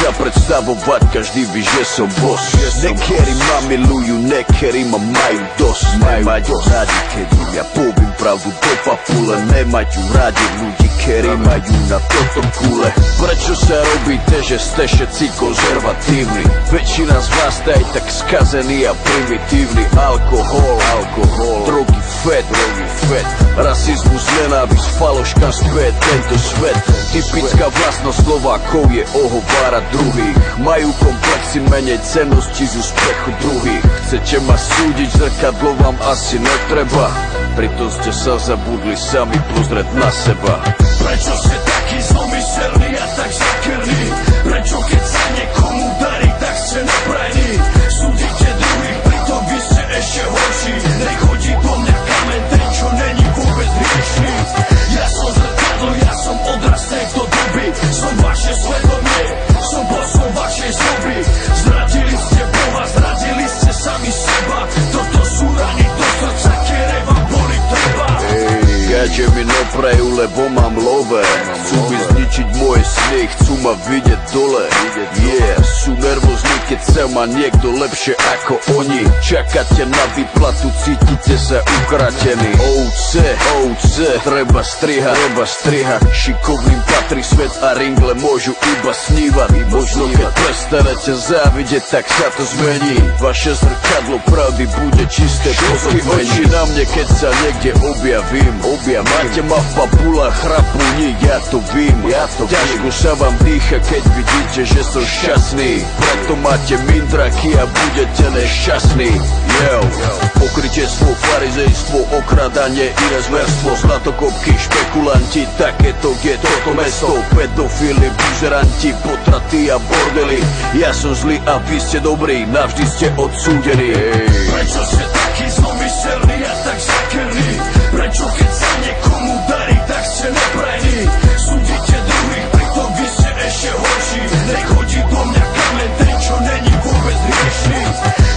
sa predstavovať, každý ví, že som boss. Niekedy ma milujú, niekedy ma majú dosť. Nemajú radi, keď im ja poviem pravdu do papule. Nemajú radi ľudí, ktorí majú na toto kule. Prečo sa robíte, že ste všetci konzervatívni? Väčšina z vás je tak skazený a primitívny. Alkohol, drogy, fet, rasizmus, nenávisť, faloška späť, tento svet. Typická vlastnosť Slovákov je ohovárať druhých. Majú komplexy, menej cennosti z úspechu druhých. Chcete ma súdiť, zrkadlo vám asi netreba. Pritom ste sa zabudli sami pozrieť na seba. Prečo ste taký zlomyselný a tak zakrný? Prečo keď sa niekomu darí, tak ste neprajní? Súdite druhých, pritom vy ste ešte horší. Nech chodí do mňa kamen, ten čo není vôbec hriešný. Ja som zrkadlo, ja som odraz tejto doby. Som vaše svedomie, som bosom vašej zloby. Zradili ste Boha, zradili ste sami seba. Toto sú rany do srdca, ktoré vám boli treba. Gače mi neprajú, lebo mám love. Chcú mi zničiť moje sny, chcú ma vidieť dole. Sú nervózni, keď sa má niekto lepšie ako oni. Čakáte na výplatu, cítite sa ukratení. OC, treba strihať. Šikovným patrí svet a ringle môžu iba snívať. Možno keď prestanete závidieť, tak sa to zmení. Vaše zrkadlo pravdy bude čisté. Pozri oči na mne, keď sa niekde objavím. Máte ma v papulách, chrapúni, ja to vím. Ťažko sa vám dýcha, keď vidíte, že som šťastný. Preto máte mindraky a budete nešťastní. Pokrytectvo, farizejstvo, okradanie i zverstvo, zlatokopky, špekulanti, takéto je toto mesto. Pedofili, buzeranti, potraty a bordely. Ja som zlý a vy ste dobrí, navždy ste odsúdení. Prečo ste taký zlomyselný a tak zakrný? Prečo keď sa niekomu darí, tak ste neprajní? Súdite druhých, pritom vy ste ešte horší. Nech chodí do mňa kamen, ten čo není vôbec hriešný.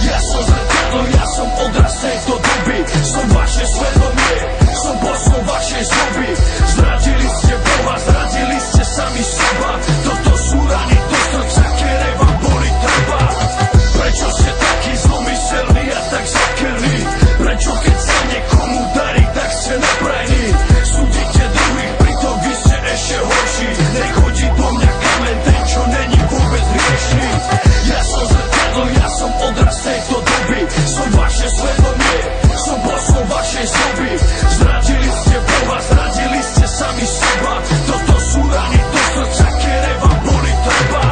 Ja som zrkadlo, ja som odraz tejto doby. Som vaše svedomie, som bosom vašej zloby. Zradili ste Boha, zradili ste sami seba. Toto sú rany do srdca, ktoré vám boli treba. Prečo ste taký zlomyselný a tak zakrný? Prečo keď sa niekomu darí, tak ste neprajní? Súdite druhých, pritom vy ste ešte horší. Nech chodí do mňa kamen, ten čo není vôbec hriešný. Ja som zrkadlo, ja som odraz tejto doby. Som vaše svedomie, som bosom vašej zloby. Zradili ste Boha, zradili ste sami seba. Toto sú rany do srdca, ktoré vám boli treba.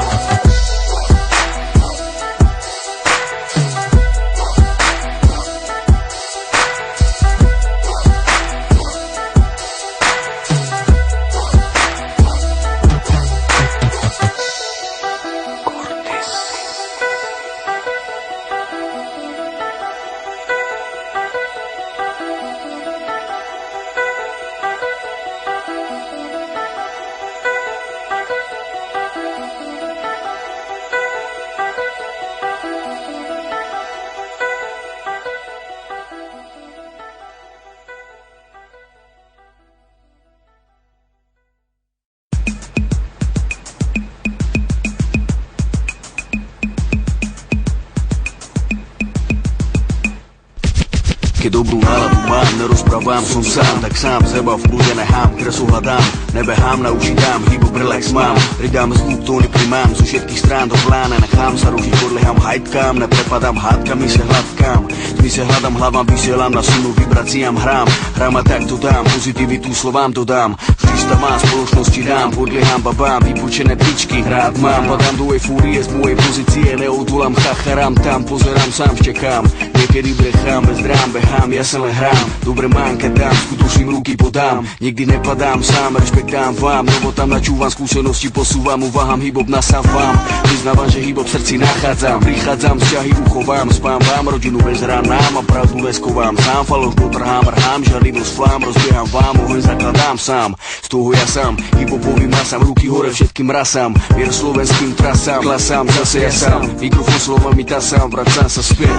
Keď dobrú náladu mám, nerozprávam som sám, tak sám seba v kľude nechám, kresu hľadám, nebehám, na uši dám, hýbu relax mám, pridám zvuk, tóny primám, zo všetkých strán do plána, nechám sa rušiť, podlieham hajtkám, neprepadám hádkami, se hladkám, zmysel hľadám, hlavám, vysielam na sunu, vibráciám hrám a takto dám, pozitivitu slovám dodám, vždy stavám, spoločnosti dám, podlieham babám, vypučené pičky, rád mám, padám do eufórie z mojej pozície, neodolám, chacharám tam, pozerám, sám štekám, niekedy brechám, bez drám, behám, ja sa len hrám, dobre mám, keď dám, skutočným ruky podám, nikdy nepadám sám, rešpekt dám vám, lebo tam načúvam, skúsenosti posúvam, uvahám, hip-hop nasávam, vyznávam, že hip-hop v srdci nachádzam, prichádzam, vzťahy uchovám, spám vám, rodinu bez rán nám a pravdu leskovám, sám faloš potrhám, rhám, žarlivosť flám, rozbieham vám, oheň zakladám sám, z toho ja sám, hip-hopovým masám, ruky hore všetkým rasám, vier slovenským trasám, klasám, zase ja sám, mikrofón slovami tasám, vracám sa späť,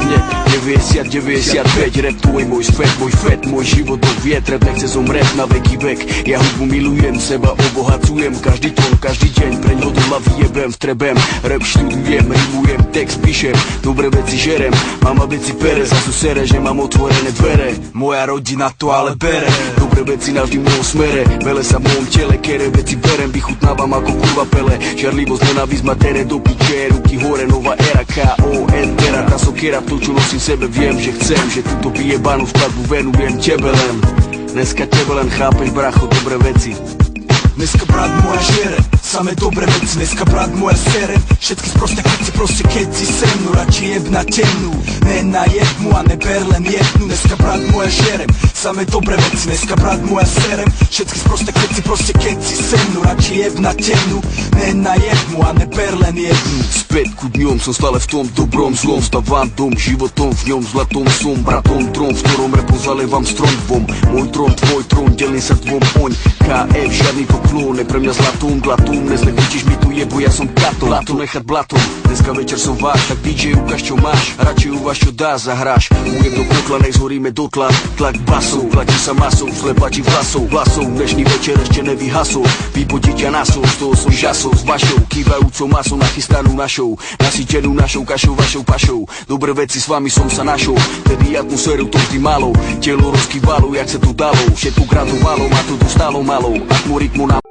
90, 95, rap tu tvoj môj svet, môj fet, môj život do vietre, nechce zomrieť na veky vek. Ja hudbu milujem, seba obohacujem, každý tón, každý deň, preň ho do hlavy jebem, vtrebem, rap študujem, rimujem, text píšem, dobre veci žerem, mama veci pere, zase sere, že mám otvorené dvere, moja rodina to ale bere, dobre veci navždy v mojom smere, vele sa v mojom tele, kere veci berem, vychutnávam ako kurva pele, žiarlivosť, nenávisť ma tere do piče, ruky hore, nová era, K.O. Entera, tá sokiera, to čo nosím sebe, viem, že chcem, že túto vyjebanú skladbu venujem tebe len, dneska tebe len chápeš, bracho, dobré veci. Dneska brat moja žere, same dobre veci, dneska brat moja sere, všetky sprosté keci, proste keď si se mnou, radšej jeb na temnú, ne na jednu a ne ber len jednu, dneska brat moja žerem, same dobre veci, dneska brat moja serem, všetky sprosté keci, proste keď si se mnou, radšej jeb na temnú, ne na jednu a ne ber len jednu. Späť ku dňom, som stále v tom dobrom zlom, stavám dom, životom v ňom, zlatom som, bratom trom, v ktorom repom zalievam strom dvom, môj trón, tvoj trón, delím sa dvom oň, KF, žiadny poklon, pre mňa zlatom, glatom, neznechutíš mi tu jebo, ja som kato, lato nechať blatom, dneska večer som váš, tak DJ ukáž čo máš, radšej uváž čo dá, zahráš, ujem do kotla, nech zhoríme do tla, tlak basov, tlačí sa masou, slepačí vlasov, dnešný večer ešte nevyhasol, vypotí ťa nasol, z toho som žasol, s vašou, kývajúcou masou, nachystanú našou, nasytenú našou kašou, vašou pašou, dobré veci s vami som sa našol, tedy atmosféru to vždy malo, telo rozkývalo, jak sa to dalo, všetko gradovalo, ma to dostalo malou, atmo rytmu na